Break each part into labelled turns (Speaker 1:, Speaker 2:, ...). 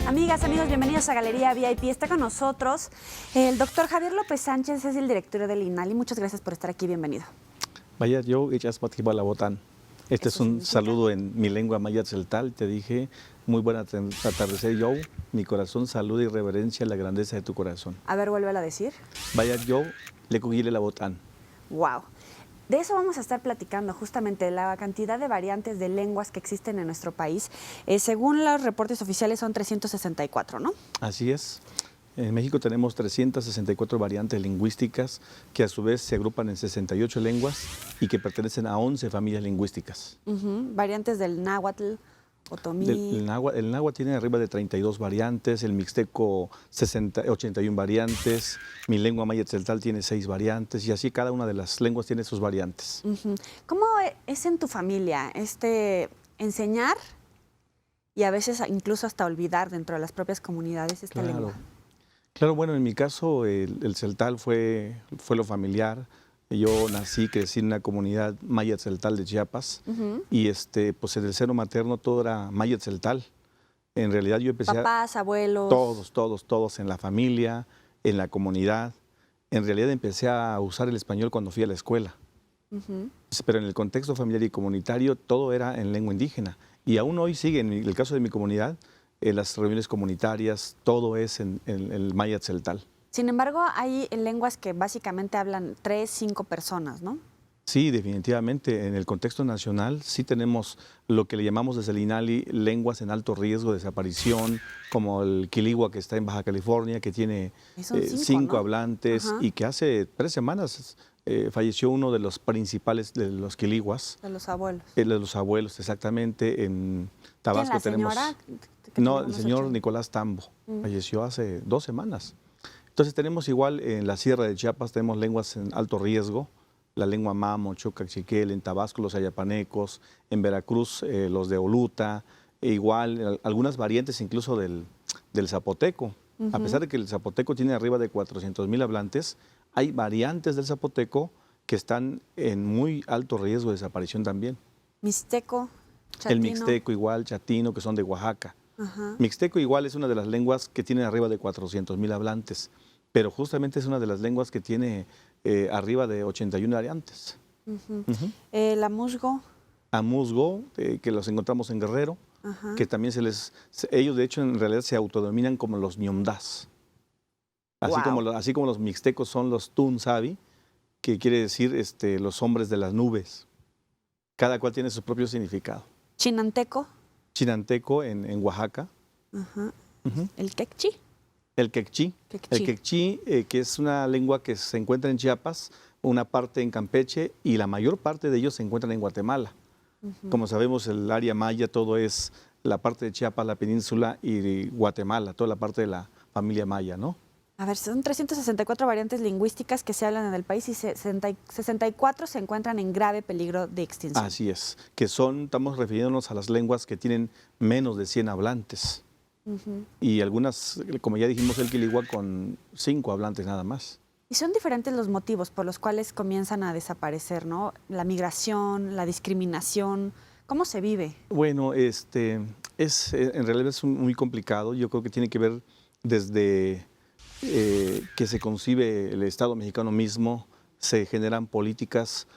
Speaker 1: Amigas, amigos, bienvenidos a Galería VIP. Está con nosotros el doctor Javier López Sánchez, es el director del INALI. Muchas gracias por estar aquí, bienvenido.
Speaker 2: Bayat yo, echas Botán. Este es un saludo en mi lengua maya tzeltal. Te dije, muy buena atardecer yo. Mi corazón saluda y reverencia la grandeza de tu corazón.
Speaker 1: A ver, vuélvelo a decir.
Speaker 2: Bayat yo, le cogile la botán.
Speaker 1: Wow. De eso vamos a estar platicando, justamente la cantidad de variantes de lenguas que existen en nuestro país. Según los reportes oficiales son 364, ¿no?
Speaker 2: Así es. En México tenemos 364 variantes lingüísticas que a su vez se agrupan en 68 lenguas y que pertenecen a 11 familias lingüísticas.
Speaker 1: Variantes del náhuatl, otomí.
Speaker 2: El náhuatl tiene arriba de 32 variantes, el mixteco 81 variantes, mi lengua maya tzeltal tiene 6 variantes y así cada una de las lenguas tiene sus variantes.
Speaker 1: ¿Cómo es en tu familia enseñar y a veces incluso hasta olvidar dentro de las propias comunidades esta lengua?
Speaker 2: Claro, bueno, en mi caso el tzeltal fue lo familiar. Yo nací, crecí en una comunidad maya tzeltal de Chiapas y pues en el seno materno todo era maya tzeltal. En realidad yo empecé
Speaker 1: Papás, abuelos.
Speaker 2: Todos en la familia, en la comunidad. En realidad empecé a usar el español cuando fui a la escuela. Pero en el contexto familiar y comunitario todo era en lengua indígena. Y aún hoy sigue, en el caso de mi comunidad, en las reuniones comunitarias, todo es en el maya tzeltal.
Speaker 1: Sin embargo, hay lenguas que básicamente hablan 3, 5 personas, ¿no?
Speaker 2: Sí, definitivamente. En el contexto nacional sí tenemos lo que le llamamos desde el INALI lenguas en alto riesgo de desaparición, como el quiligua que está en Baja California, que tiene 5
Speaker 1: ¿no?
Speaker 2: hablantes y que hace 3 semanas falleció uno de los principales de los quiliguas.
Speaker 1: De los abuelos.
Speaker 2: De los abuelos, exactamente. En Tabasco
Speaker 1: la
Speaker 2: tenemos...
Speaker 1: señora?
Speaker 2: No, el señor Nicolás Tambo falleció hace 2 semanas. Entonces tenemos igual en la Sierra de Chiapas, tenemos lenguas en alto riesgo, la lengua mamo, chocachiquel, en Tabasco los ayapanecos, en Veracruz los de Oluta, e igual algunas variantes incluso del zapoteco. A pesar de que el zapoteco tiene arriba de 400,000 hablantes, hay variantes del zapoteco que están en muy alto riesgo de desaparición también.
Speaker 1: Mixteco, chatino.
Speaker 2: El mixteco igual, chatino, que son de Oaxaca. Mixteco igual es una de las lenguas que tiene arriba de 400,000 hablantes, pero justamente es una de las lenguas que tiene arriba de 81 variantes.
Speaker 1: El amuzgo.
Speaker 2: Amuzgo, que los encontramos en Guerrero, que también ellos de hecho en realidad se autodenominan como los ñomdás. Así como los mixtecos son los tunsabi, que quiere decir los hombres de las nubes. Cada cual tiene su propio significado.
Speaker 1: Chinanteco.
Speaker 2: Chinanteco en Oaxaca.
Speaker 1: El quechí.
Speaker 2: El quechí. El quechí, que es una lengua que se encuentra en Chiapas, una parte en Campeche y la mayor parte de ellos se encuentran en Guatemala. Como sabemos, el área maya, todo es la parte de Chiapas, la península y Guatemala, toda la parte de la familia maya, ¿no?
Speaker 1: A ver, son 364 variantes lingüísticas que se hablan en el país y 64 se encuentran en grave peligro de extinción.
Speaker 2: Así es, estamos refiriéndonos a las lenguas que tienen menos de 100 hablantes. Y algunas, como ya dijimos, el quiligua con 5 hablantes nada más.
Speaker 1: Y son diferentes los motivos por los cuales comienzan a desaparecer, ¿no? La migración, la discriminación, ¿cómo se vive?
Speaker 2: Bueno, en realidad es muy complicado. Yo creo que tiene que ver desde que se concibe el Estado mexicano mismo, se generan políticas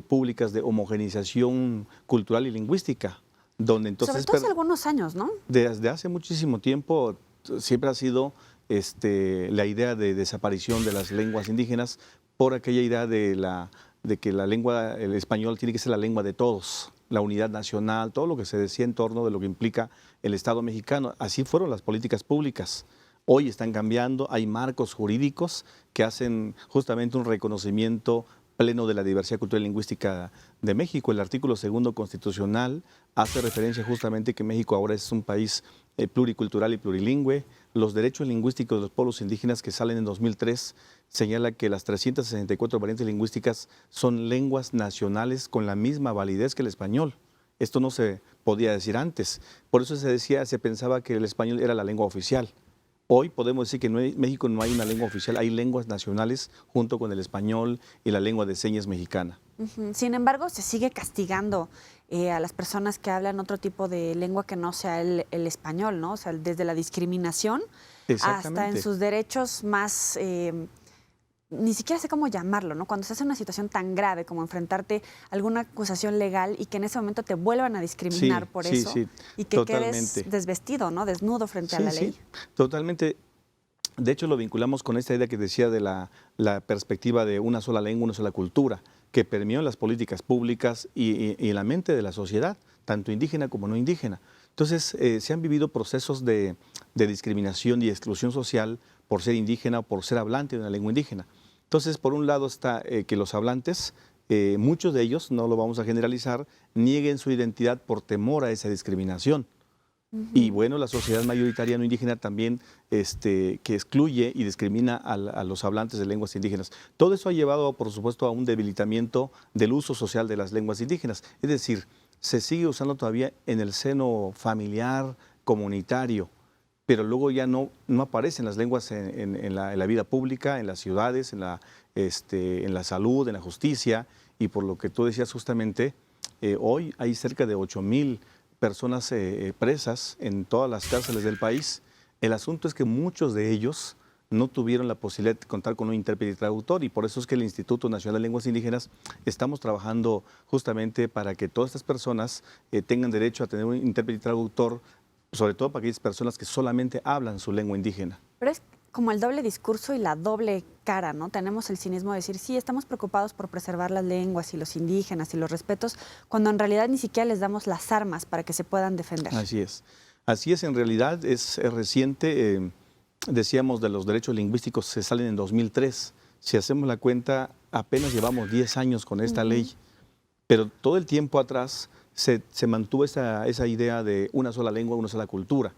Speaker 2: públicas de homogeneización cultural y lingüística. Donde entonces,
Speaker 1: sobre todo hace algunos años, ¿no?
Speaker 2: Desde hace muchísimo tiempo siempre ha sido la idea de desaparición de las lenguas indígenas por aquella idea de que la lengua, el español tiene que ser la lengua de todos. la unidad nacional, todo lo que se decía en torno de lo que implica el Estado mexicano. Así fueron las políticas públicas. Hoy están cambiando, hay marcos jurídicos que hacen justamente un reconocimiento pleno de la diversidad cultural y lingüística de México. El artículo 2 constitucional hace referencia justamente que México ahora es un país pluricultural y plurilingüe. Los derechos lingüísticos de los pueblos indígenas que salen en 2003 señala que las 364 variantes lingüísticas son lenguas nacionales con la misma validez que el español. Esto no se podía decir antes. Por eso se pensaba que el español era la lengua oficial. Hoy podemos decir que en México no hay una lengua oficial, hay lenguas nacionales junto con el español y la lengua de señas mexicana.
Speaker 1: Sin embargo, se sigue castigando a las personas que hablan otro tipo de lengua que no sea el español, ¿no? O sea, desde la discriminación hasta en sus derechos más, ni siquiera sé cómo llamarlo, ¿no? Cuando se hace una situación tan grave como enfrentarte a alguna acusación legal y que en ese momento te vuelvan a discriminar por eso y que quedes desvestido, ¿no? Desnudo frente a la ley.
Speaker 2: Totalmente. De hecho, lo vinculamos con esta idea que decía de la perspectiva de una sola lengua, una sola cultura, que permeó en las políticas públicas y en la mente de la sociedad, tanto indígena como no indígena. Entonces, se han vivido procesos de discriminación y exclusión social por ser indígena o por ser hablante de una lengua indígena. Entonces, por un lado está que los hablantes, muchos de ellos, no lo vamos a generalizar, nieguen su identidad por temor a esa discriminación. Y bueno, la sociedad mayoritaria no indígena también que excluye y discrimina a los hablantes de lenguas indígenas. Todo eso ha llevado, por supuesto, a un debilitamiento del uso social de las lenguas indígenas. Es decir, se sigue usando todavía en el seno familiar, comunitario, pero luego ya no aparecen las lenguas en la vida pública, en las ciudades, en la salud, en la justicia, y por lo que tú decías justamente, hoy hay cerca de 8,000 personas presas en todas las cárceles del país. El asunto es que muchos de ellos no tuvieron la posibilidad de contar con un intérprete y traductor, y por eso es que el Instituto Nacional de Lenguas Indígenas estamos trabajando justamente para que todas estas personas tengan derecho a tener un intérprete y traductor, sobre todo para aquellas personas que solamente hablan su lengua indígena.
Speaker 1: Pero es como el doble discurso y la doble cara, ¿no? Tenemos el cinismo de decir, sí, estamos preocupados por preservar las lenguas y los indígenas y los respetos, cuando en realidad ni siquiera les damos las armas para que se puedan defender.
Speaker 2: Así es, en realidad es reciente, decíamos de los derechos lingüísticos se salen en 2003, si hacemos la cuenta apenas llevamos 10 años con esta ley, pero todo el tiempo atrás se mantuvo esa idea de una sola lengua, una sola cultura.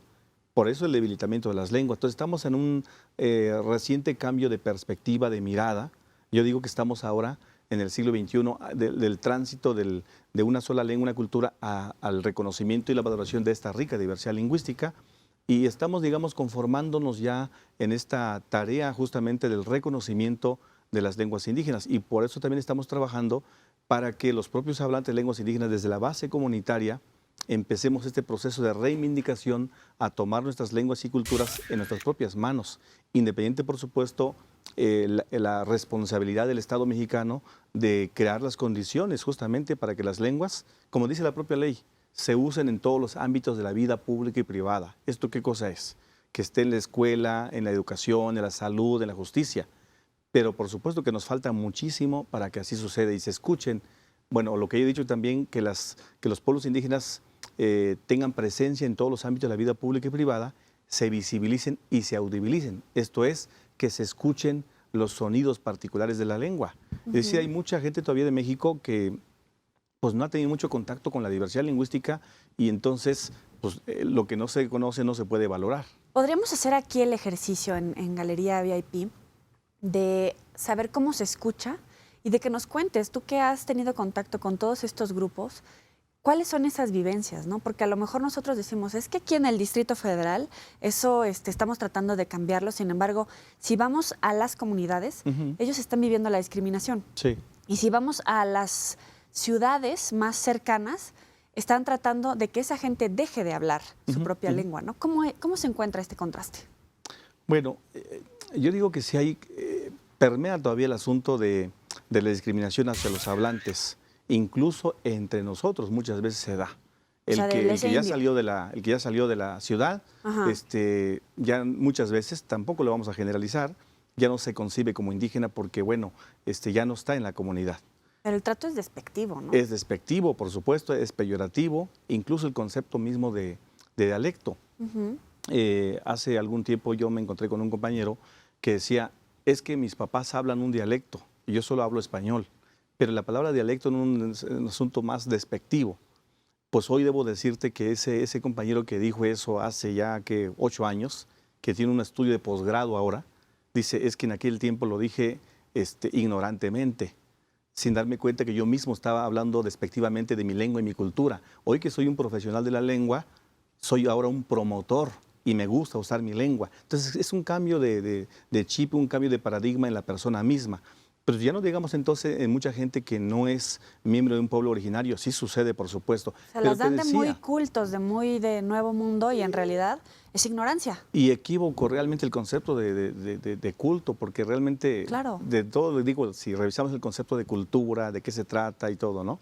Speaker 2: Por eso el debilitamiento de las lenguas. Entonces estamos en un reciente cambio de perspectiva, de mirada. Yo digo que estamos ahora en el siglo XXI del tránsito de una sola lengua, una cultura, al reconocimiento y la valoración de esta rica diversidad lingüística. Y estamos, digamos, conformándonos ya en esta tarea justamente del reconocimiento de las lenguas indígenas. Y por eso también estamos trabajando para que los propios hablantes de lenguas indígenas desde la base comunitaria empecemos este proceso de reivindicación a tomar nuestras lenguas y culturas en nuestras propias manos, independiente, por supuesto, la responsabilidad del Estado mexicano de crear las condiciones justamente para que las lenguas, como dice la propia ley, se usen en todos los ámbitos de la vida pública y privada. ¿Esto qué cosa es? Que esté en la escuela, en la educación, en la salud, en la justicia. Pero por supuesto que nos falta muchísimo para que así suceda y se escuchen. Bueno, lo que he dicho también, que los pueblos indígenas tengan presencia en todos los ámbitos de la vida pública y privada, se visibilicen y se audibilicen. Esto es, que se escuchen los sonidos particulares de la lengua. Es decir, hay mucha gente todavía de México que pues, no ha tenido mucho contacto con la diversidad lingüística y entonces pues, lo que no se conoce no se puede valorar.
Speaker 1: Podríamos hacer aquí el ejercicio en Galería VIP de saber cómo se escucha y de que nos cuentes, tú que has tenido contacto con todos estos grupos, ¿cuáles son esas vivencias, no? Porque a lo mejor nosotros decimos, es que aquí en el Distrito Federal eso estamos tratando de cambiarlo, sin embargo, si vamos a las comunidades, ellos están viviendo la discriminación.
Speaker 2: Sí.
Speaker 1: Y si vamos a las ciudades más cercanas, están tratando de que esa gente deje de hablar su propia lengua, ¿no? ¿Cómo se encuentra este contraste?
Speaker 2: Bueno, yo digo que si hay, permea todavía el asunto de la discriminación hacia los hablantes, incluso entre nosotros muchas veces se da. El que ya salió de la ciudad, ya muchas veces, tampoco lo vamos a generalizar, ya no se concibe como indígena porque, bueno, ya no está en la comunidad.
Speaker 1: Pero el trato es despectivo, ¿no?
Speaker 2: Es despectivo, por supuesto, es peyorativo, incluso el concepto mismo de dialecto. Hace algún tiempo yo me encontré con un compañero que decía, es que mis papás hablan un dialecto y yo solo hablo español, pero la palabra dialecto es un asunto más despectivo. Pues hoy debo decirte que ese compañero que dijo eso hace ya que 8 años, que tiene un estudio de posgrado ahora, dice, es que en aquel tiempo lo dije ignorantemente, sin darme cuenta que yo mismo estaba hablando despectivamente de mi lengua y mi cultura. Hoy que soy un profesional de la lengua, soy ahora un promotor y me gusta usar mi lengua. Entonces es un cambio de chip, un cambio de paradigma en la persona misma. Pero ya no digamos entonces en mucha gente que no es miembro de un pueblo originario, sí sucede, por supuesto.
Speaker 1: Se las dan de muy cultos, de muy de nuevo mundo y en realidad es ignorancia.
Speaker 2: Y equívoco realmente el concepto de culto, porque realmente
Speaker 1: claro.
Speaker 2: De todo, digo, si revisamos el concepto de cultura, de qué se trata y todo, ¿no?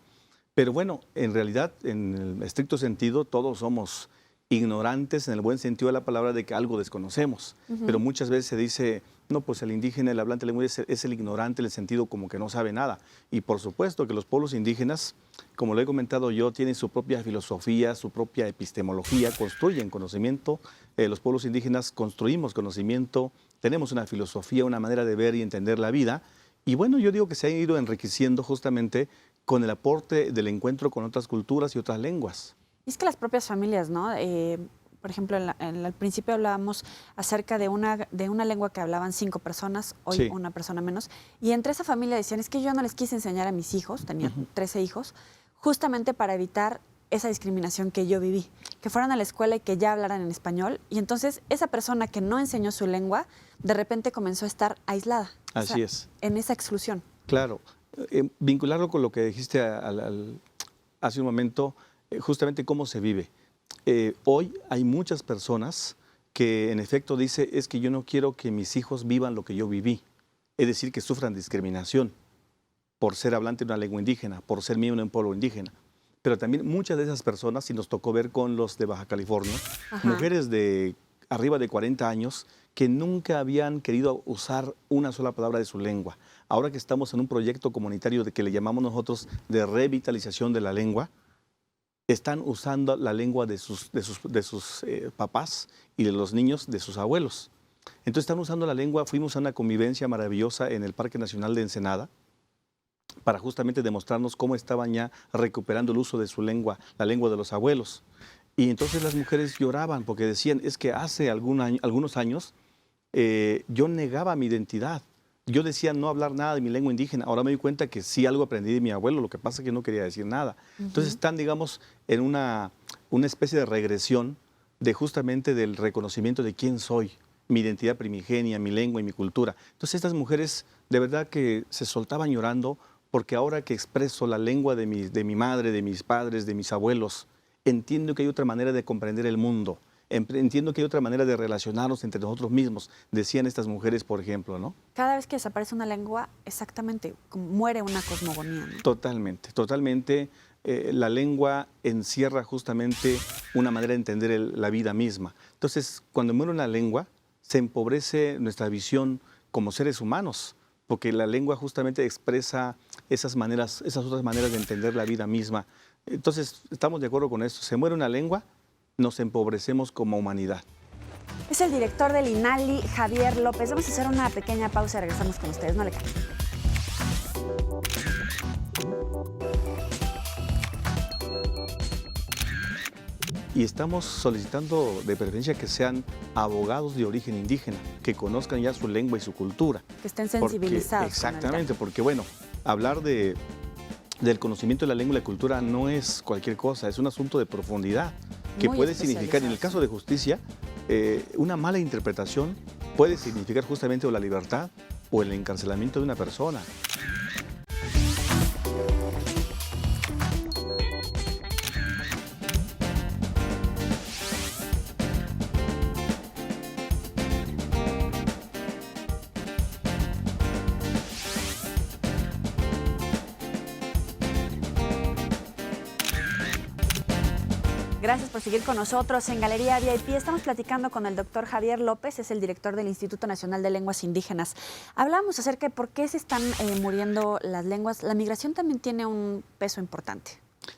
Speaker 2: Pero bueno, en realidad, en el estricto sentido, todos somos ignorantes en el buen sentido de la palabra de que algo desconocemos. Pero muchas veces se dice, no, pues el indígena, el hablante de lengua es el ignorante en el sentido como que no sabe nada. Y por supuesto que los pueblos indígenas, como lo he comentado yo, tienen su propia filosofía, su propia epistemología, construyen conocimiento. Los pueblos indígenas construimos conocimiento, tenemos una filosofía, una manera de ver y entender la vida. Y bueno, yo digo que se ha ido enriqueciendo justamente con el aporte del encuentro con otras culturas y otras lenguas.
Speaker 1: Y es que las propias familias, ¿no? Por ejemplo, al principio hablábamos acerca de una lengua que hablaban 5 personas, hoy sí. Una persona menos. Y entre esa familia decían, es que yo no les quise enseñar a mis hijos, tenía 13 hijos, justamente para evitar esa discriminación que yo viví. Que fueran a la escuela y que ya hablaran en español. Y entonces esa persona que no enseñó su lengua, de repente comenzó a estar aislada.
Speaker 2: Así es.
Speaker 1: En esa exclusión.
Speaker 2: Claro. Vincularlo con lo que dijiste hace un momento, justamente cómo se vive. Hoy hay muchas personas que en efecto dicen, es que yo no quiero que mis hijos vivan lo que yo viví. Es decir, que sufran discriminación por ser hablante de una lengua indígena, por ser miembro de un pueblo indígena. Pero también muchas de esas personas, si nos tocó ver con los de Baja California, mujeres de arriba de 40 años que nunca habían querido usar una sola palabra de su lengua. Ahora que estamos en un proyecto comunitario que le llamamos nosotros de revitalización de la lengua, están usando la lengua de sus papás y de los niños de sus abuelos. Entonces están usando la lengua. Fuimos a una convivencia maravillosa en el Parque Nacional de Ensenada para justamente demostrarnos cómo estaban ya recuperando el uso de su lengua, la lengua de los abuelos. Y entonces las mujeres lloraban porque decían, es que hace algunos años yo negaba mi identidad. Yo decía no hablar nada de mi lengua indígena. Ahora me doy cuenta que sí algo aprendí de mi abuelo, lo que pasa es que no quería decir nada. Entonces están, digamos, en una especie de regresión de justamente del reconocimiento de quién soy, mi identidad primigenia, mi lengua y mi cultura. Entonces estas mujeres de verdad que se soltaban llorando porque ahora que expreso la lengua de mi madre, de mis padres, de mis abuelos, entiendo que hay otra manera de comprender el mundo. Entiendo que hay otra manera de relacionarnos entre nosotros mismos, decían estas mujeres, por ejemplo, ¿no?
Speaker 1: Cada vez que desaparece una lengua, exactamente, muere una cosmogonía, ¿no?
Speaker 2: Totalmente, totalmente. La lengua encierra justamente una manera de entender la vida misma. Entonces, cuando muere una lengua, se empobrece nuestra visión como seres humanos, porque la lengua justamente expresa esas otras maneras de entender la vida misma. Entonces, estamos de acuerdo con esto. Se muere una lengua, nos empobrecemos como humanidad.
Speaker 1: Es el director del INALI, Javier López. Vamos a hacer una pequeña pausa y regresamos con ustedes. No le cambien.
Speaker 2: Y estamos solicitando de preferencia que sean abogados de origen indígena, que conozcan ya su lengua y su cultura.
Speaker 1: Que estén sensibilizados.
Speaker 2: Exactamente, porque bueno, hablar del conocimiento de la lengua y la cultura no es cualquier cosa, es un asunto de profundidad que puede significar, en el caso de justicia, una mala interpretación puede significar justamente o la libertad o el encarcelamiento de una persona.
Speaker 1: Gracias por seguir con nosotros en Galería VIP. Estamos platicando con el doctor Javier López, es el director del Instituto Nacional de Lenguas Indígenas. Hablamos acerca de por qué se están muriendo las lenguas. La migración también tiene un peso importante.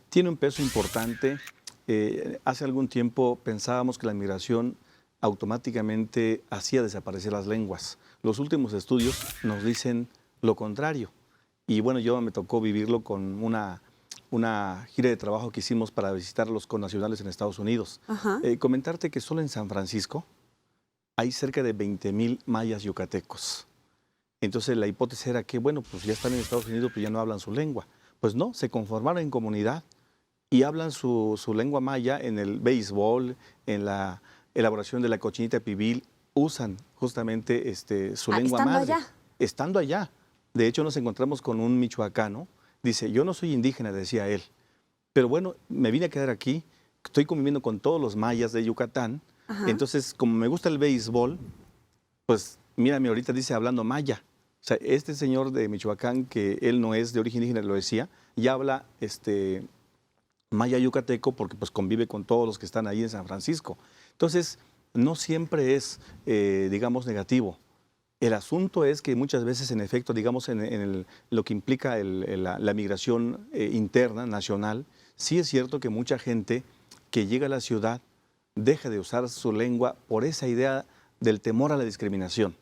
Speaker 2: Tiene un peso importante. Hace algún tiempo pensábamos que la migración automáticamente hacía desaparecer las lenguas. Los últimos estudios nos dicen lo contrario. Y bueno, yo me tocó vivirlo con una gira de trabajo que hicimos para visitar a los connacionales en Estados Unidos. Comentarte que solo en San Francisco hay cerca de 20,000 mayas yucatecos. Entonces la hipótesis era que, bueno, pues ya están en Estados Unidos, pero ya no hablan su lengua. Pues no, se conformaron en comunidad y hablan su lengua maya en el béisbol, en la elaboración de la cochinita pibil, usan justamente su lengua madre. Estando allá. De hecho, nos encontramos con un michoacano. Dice, yo no soy indígena, decía él, pero bueno, me vine a quedar aquí, estoy conviviendo con todos los mayas de Yucatán, entonces como me gusta el béisbol, pues mírame, ahorita dice hablando maya. O sea, este señor de Michoacán, que él no es de origen indígena, lo decía, ya habla maya yucateco porque pues convive con todos los que están ahí en San Francisco. Entonces, no siempre es, digamos, negativo. El asunto es que muchas veces, en efecto, digamos, en lo que implica la migración interna, nacional, sí es cierto que mucha gente que llega a la ciudad deja de usar su lengua por esa idea del temor a la discriminación.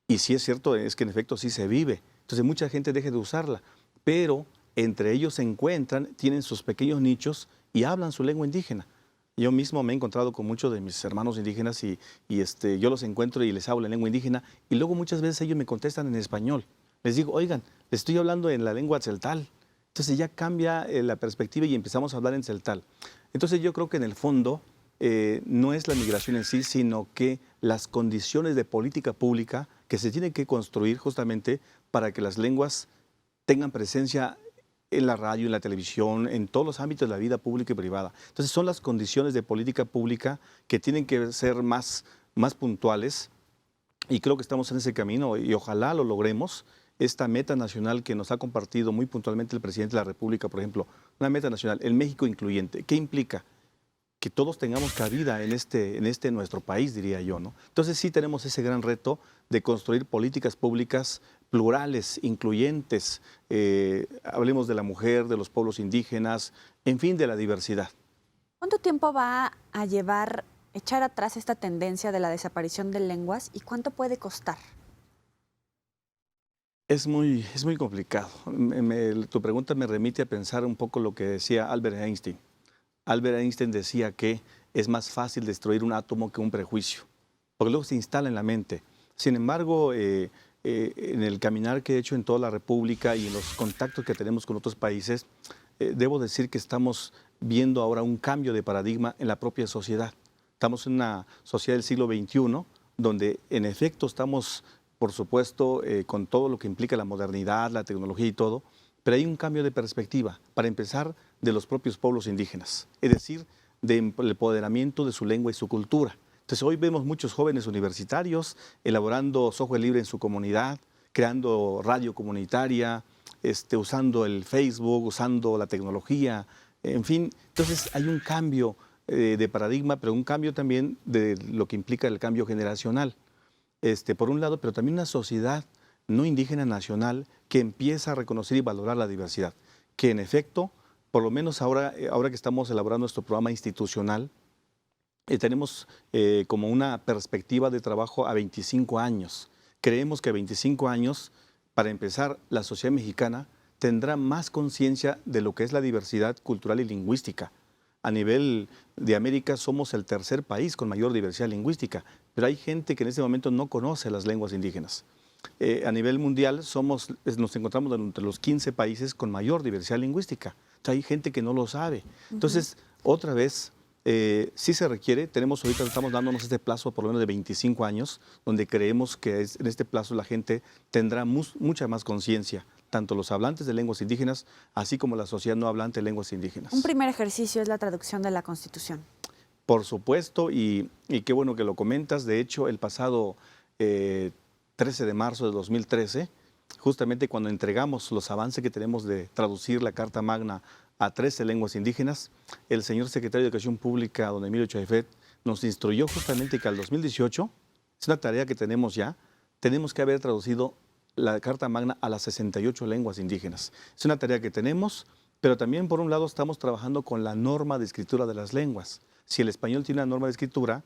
Speaker 2: Y sí es cierto, es que en efecto sí se vive. Entonces mucha gente deja de usarla, pero entre ellos se encuentran, tienen sus pequeños nichos y hablan su lengua indígena. Yo mismo me he encontrado con muchos de mis hermanos indígenas y yo los encuentro y les hablo en lengua indígena y luego muchas veces ellos me contestan en español. Les digo, oigan, les estoy hablando en la lengua tzeltal. Entonces ya cambia la perspectiva y empezamos a hablar en tzeltal. Entonces yo creo que en el fondo no es la migración en sí, sino que las condiciones de política pública que se tienen que construir justamente para que las lenguas tengan presencia en la radio, en la televisión, en todos los ámbitos de la vida pública y privada. Entonces son las condiciones de política pública que tienen que ser más puntuales y creo que estamos en ese camino y ojalá lo logremos. Esta meta nacional que nos ha compartido muy puntualmente el presidente de la República, por ejemplo, una meta nacional, el México incluyente. ¿Qué implica? Que todos tengamos cabida en nuestro país, diría yo, ¿no? Entonces sí tenemos ese gran reto de construir políticas públicas plurales, incluyentes, hablemos de la mujer, de los pueblos indígenas, en fin, de la diversidad.
Speaker 1: ¿Cuánto tiempo va a llevar echar atrás esta tendencia de la desaparición de lenguas y cuánto puede costar?
Speaker 2: Es muy complicado. Tu pregunta me remite a pensar un poco lo que decía Albert Einstein. Albert Einstein decía que es más fácil destruir un átomo que un prejuicio, porque luego se instala en la mente. Sin embargo, en el caminar que he hecho en toda la República y en los contactos que tenemos con otros países, debo decir que estamos viendo ahora un cambio de paradigma en la propia sociedad. Estamos en una sociedad del siglo XXI, donde en efecto estamos, por supuesto, con todo lo que implica la modernidad, la tecnología y todo, pero hay un cambio de perspectiva, para empezar, de los propios pueblos indígenas, es decir, del empoderamiento de su lengua y su cultura. Entonces hoy vemos muchos jóvenes universitarios elaborando software libre en su comunidad, creando radio comunitaria, usando el Facebook, usando la tecnología, en fin. Entonces hay un cambio de paradigma, pero un cambio también de lo que implica el cambio generacional, por un lado, pero también una sociedad no indígena nacional que empieza a reconocer y valorar la diversidad, que en efecto, por lo menos ahora que estamos elaborando nuestro programa institucional, tenemos como una perspectiva de trabajo a 25 años. Creemos que a 25 años, para empezar, la sociedad mexicana tendrá más conciencia de lo que es la diversidad cultural y lingüística. A nivel de América somos el tercer país con mayor diversidad lingüística, pero hay gente que en este momento no conoce las lenguas indígenas. A nivel mundial nos encontramos entre los 15 países con mayor diversidad lingüística. Entonces, hay gente que no lo sabe. Entonces, otra vez, sí se requiere, estamos dándonos este plazo por lo menos de 25 años, donde creemos que en este plazo la gente tendrá mucha más conciencia, tanto los hablantes de lenguas indígenas, así como la sociedad no hablante de lenguas indígenas.
Speaker 1: Un primer ejercicio es la traducción de la Constitución.
Speaker 2: Por supuesto, y qué bueno que lo comentas. De hecho, el pasado 13 de marzo de 2013, justamente cuando entregamos los avances que tenemos de traducir la Carta Magna a 13 lenguas indígenas. El señor secretario de Educación Pública, don Emilio Chaifet, nos instruyó justamente que al 2018, es una tarea que tenemos ya, tenemos que haber traducido la Carta Magna a las 68 lenguas indígenas. Es una tarea que tenemos, pero también por un lado estamos trabajando con la norma de escritura de las lenguas. Si el español tiene una norma de escritura,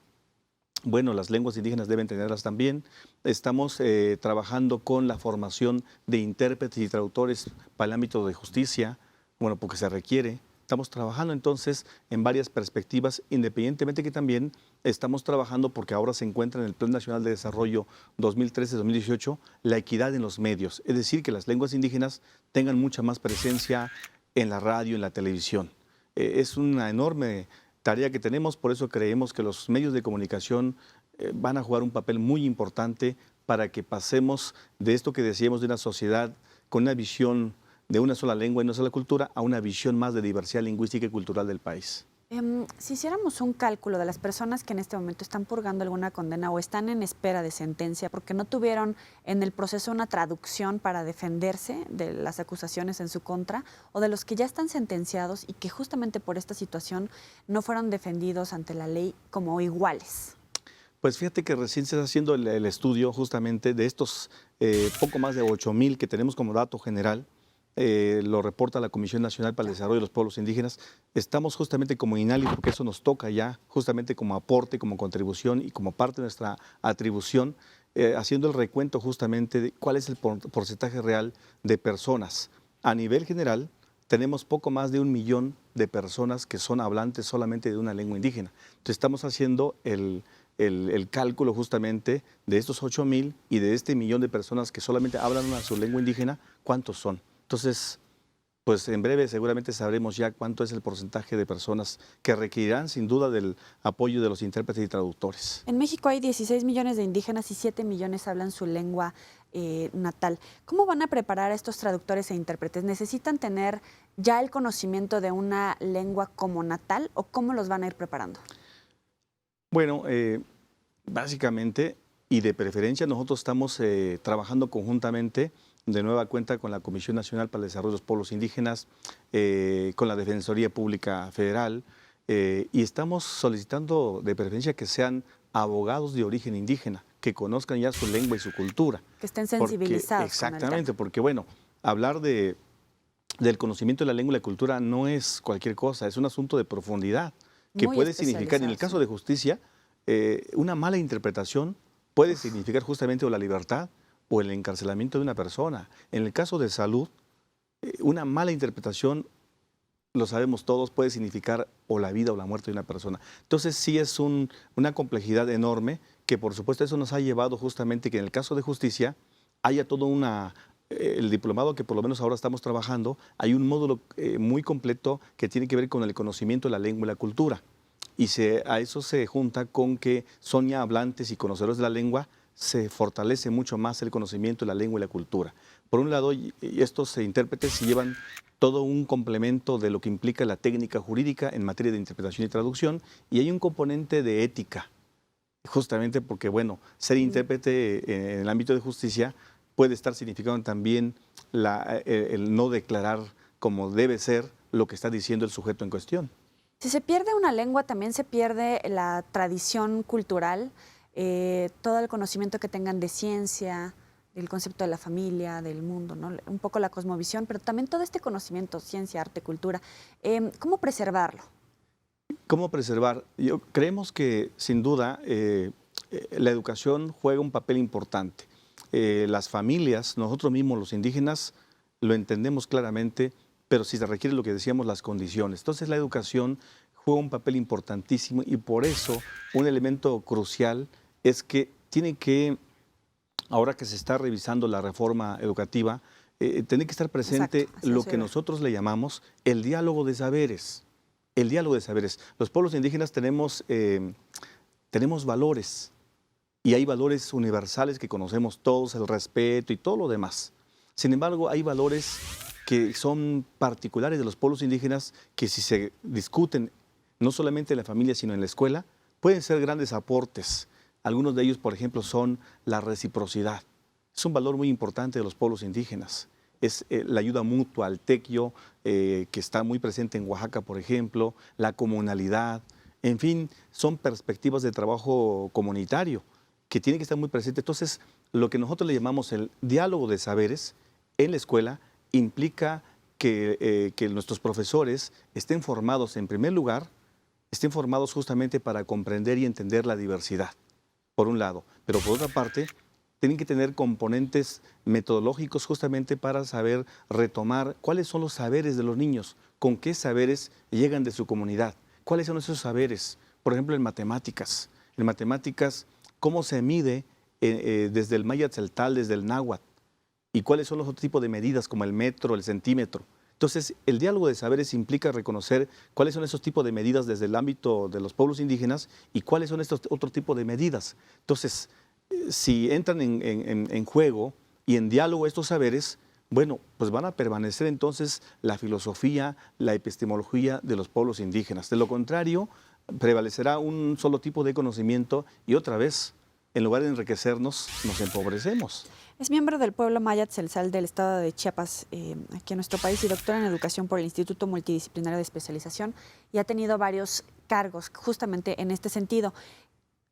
Speaker 2: bueno, las lenguas indígenas deben tenerlas también. Estamos trabajando con la formación de intérpretes y traductores para el ámbito de justicia, bueno, porque se requiere. Estamos trabajando entonces en varias perspectivas, independientemente que también estamos trabajando porque ahora se encuentra en el Plan Nacional de Desarrollo 2013-2018 la equidad en los medios, es decir, que las lenguas indígenas tengan mucha más presencia en la radio, en la televisión. Es una enorme tarea que tenemos, por eso creemos que los medios de comunicación van a jugar un papel muy importante para que pasemos de esto que decíamos de una sociedad con una visión de una sola lengua y una sola cultura a una visión más de diversidad lingüística y cultural del país.
Speaker 1: Si hiciéramos un cálculo de las personas que en este momento están purgando alguna condena o están en espera de sentencia porque no tuvieron en el proceso una traducción para defenderse de las acusaciones en su contra, o de los que ya están sentenciados y que justamente por esta situación no fueron defendidos ante la ley como iguales.
Speaker 2: Pues fíjate que recién se está haciendo el estudio justamente de estos poco más de 8,000 que tenemos como dato general. Lo reporta la Comisión Nacional para el Desarrollo de los Pueblos Indígenas. Estamos justamente como INALI, porque eso nos toca ya, justamente como aporte, como contribución y como parte de nuestra atribución, haciendo el recuento justamente de cuál es el porcentaje real de personas. A nivel general, tenemos poco más de 1 millón de personas que son hablantes solamente de una lengua indígena. Entonces estamos haciendo el cálculo justamente de estos 8,000 y de este 1 millón de personas que solamente hablan su lengua indígena, ¿cuántos son? Entonces, pues en breve seguramente sabremos ya cuánto es el porcentaje de personas que requerirán sin duda del apoyo de los intérpretes y traductores.
Speaker 1: En México hay 16 millones de indígenas y 7 millones hablan su lengua natal. ¿Cómo van a preparar a estos traductores e intérpretes? ¿Necesitan tener ya el conocimiento de una lengua como natal o cómo los van a ir preparando?
Speaker 2: Bueno, básicamente y de preferencia nosotros estamos trabajando conjuntamente de nueva cuenta con la Comisión Nacional para el Desarrollo de los Pueblos Indígenas, con la Defensoría Pública Federal, y estamos solicitando de preferencia que sean abogados de origen indígena, que conozcan ya su lengua y su cultura.
Speaker 1: Que estén sensibilizados.
Speaker 2: Exactamente, porque bueno, hablar del conocimiento de la lengua y la cultura no es cualquier cosa, es un asunto de profundidad, que puede significar, en el caso de justicia, una mala interpretación puede significar justamente o la libertad o el encarcelamiento de una persona. En el caso de salud, una mala interpretación, lo sabemos todos, puede significar o la vida o la muerte de una persona. Entonces sí es una complejidad enorme que por supuesto eso nos ha llevado justamente que en el caso de justicia haya todo el diplomado que por lo menos ahora estamos trabajando, hay un módulo muy completo que tiene que ver con el conocimiento de la lengua y la cultura. Y a eso se junta con que son ya hablantes y conocedores de la lengua, se fortalece mucho más el conocimiento de la lengua y la cultura. Por un lado, estos intérpretes llevan todo un complemento de lo que implica la técnica jurídica en materia de interpretación y traducción, y hay un componente de ética, justamente porque, bueno, ser intérprete en el ámbito de justicia puede estar significando también el no declarar como debe ser lo que está diciendo el sujeto en cuestión.
Speaker 1: Si se pierde una lengua, también se pierde la tradición cultural, todo el conocimiento que tengan de ciencia, del concepto de la familia, del mundo, ¿no? Un poco la cosmovisión, pero también todo este conocimiento, ciencia, arte, cultura. ¿Cómo preservarlo?
Speaker 2: ¿Cómo preservar? Creemos que sin duda la educación juega un papel importante. Las familias, nosotros mismos los indígenas, lo entendemos claramente, pero si se requiere lo que decíamos, las condiciones. Entonces la educación juega un papel importantísimo y por eso un elemento crucial es que tiene que, ahora que se está revisando la reforma educativa, tiene que estar presente lo que nosotros le llamamos el diálogo de saberes. El diálogo de saberes. Los pueblos indígenas tenemos valores y hay valores universales que conocemos todos, el respeto y todo lo demás. Sin embargo, hay valores que son particulares de los pueblos indígenas que si se discuten no solamente en la familia sino en la escuela, pueden ser grandes aportes. Algunos de ellos, por ejemplo, son la reciprocidad. Es un valor muy importante de los pueblos indígenas. es la ayuda mutua, el tequio, que está muy presente en Oaxaca, por ejemplo, la comunalidad, en fin, son perspectivas de trabajo comunitario que tienen que estar muy presentes. Entonces, lo que nosotros le llamamos el diálogo de saberes en la escuela implica que nuestros profesores estén formados, en primer lugar, estén formados justamente para comprender y entender la diversidad, por un lado. Pero por otra parte, tienen que tener componentes metodológicos justamente para saber retomar cuáles son los saberes de los niños, con qué saberes llegan de su comunidad, cuáles son esos saberes. Por ejemplo, en matemáticas. En matemáticas, ¿cómo se mide desde el maya tzeltal, desde el náhuatl? ¿Y cuáles son los otros tipos de medidas, como el metro, el centímetro? Entonces, el diálogo de saberes implica reconocer cuáles son esos tipos de medidas desde el ámbito de los pueblos indígenas y cuáles son estos otros tipos de medidas. Entonces, si entran en juego y en diálogo estos saberes, bueno, pues van a permanecer entonces la filosofía, la epistemología de los pueblos indígenas. De lo contrario, prevalecerá un solo tipo de conocimiento y otra vez, en lugar de enriquecernos, nos empobrecemos.
Speaker 1: Es miembro del pueblo maya tzeltal del estado de Chiapas, aquí en nuestro país, y doctora en educación por el Instituto Multidisciplinario de Especialización, y ha tenido varios cargos justamente en este sentido.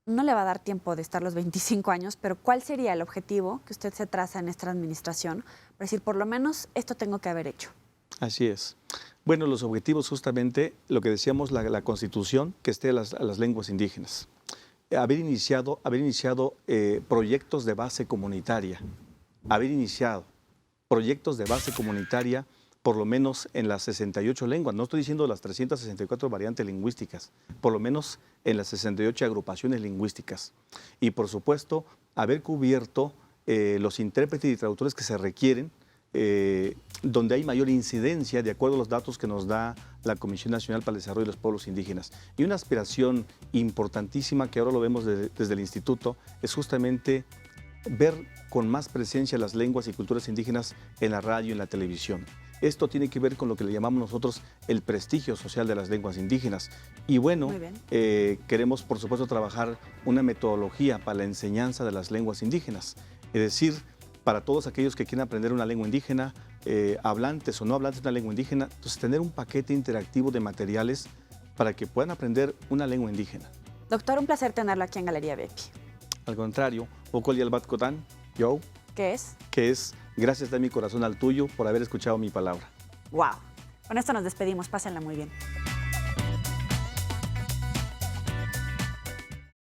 Speaker 1: No le va a dar tiempo de estar los 25 años, pero ¿cuál sería el objetivo que usted se traza en esta administración para decir, por lo menos, esto tengo que haber hecho?
Speaker 2: Así es. Bueno, los objetivos justamente, lo que decíamos, la Constitución, que esté a las lenguas indígenas. Haber iniciado proyectos de base comunitaria, por lo menos en las 68 lenguas. No estoy diciendo las 364 variantes lingüísticas, por lo menos en las 68 agrupaciones lingüísticas. Y por supuesto, haber cubierto los intérpretes y traductores que se requieren, donde hay mayor incidencia, de acuerdo a los datos que nos da la Comisión Nacional para el Desarrollo de los Pueblos Indígenas. Y una aspiración importantísima que ahora lo vemos desde el Instituto es justamente ver con más presencia las lenguas y culturas indígenas en la radio y en la televisión. Esto tiene que ver con lo que le llamamos nosotros el prestigio social de las lenguas indígenas. Y bueno, queremos por supuesto trabajar una metodología para la enseñanza de las lenguas indígenas. Es decir, para todos aquellos que quieren aprender una lengua indígena, hablantes o no hablantes de una lengua indígena, entonces tener un paquete interactivo de materiales para que puedan aprender una lengua indígena.
Speaker 1: Doctor, un placer tenerlo aquí en Galería Bepi.
Speaker 2: Al contrario, Okol Yalbat Kotán, yo.
Speaker 1: ¿Qué es?
Speaker 2: Que es, gracias de mi corazón al tuyo por haber escuchado mi palabra.
Speaker 1: ¡Wow! Con esto nos despedimos, pásenla muy bien.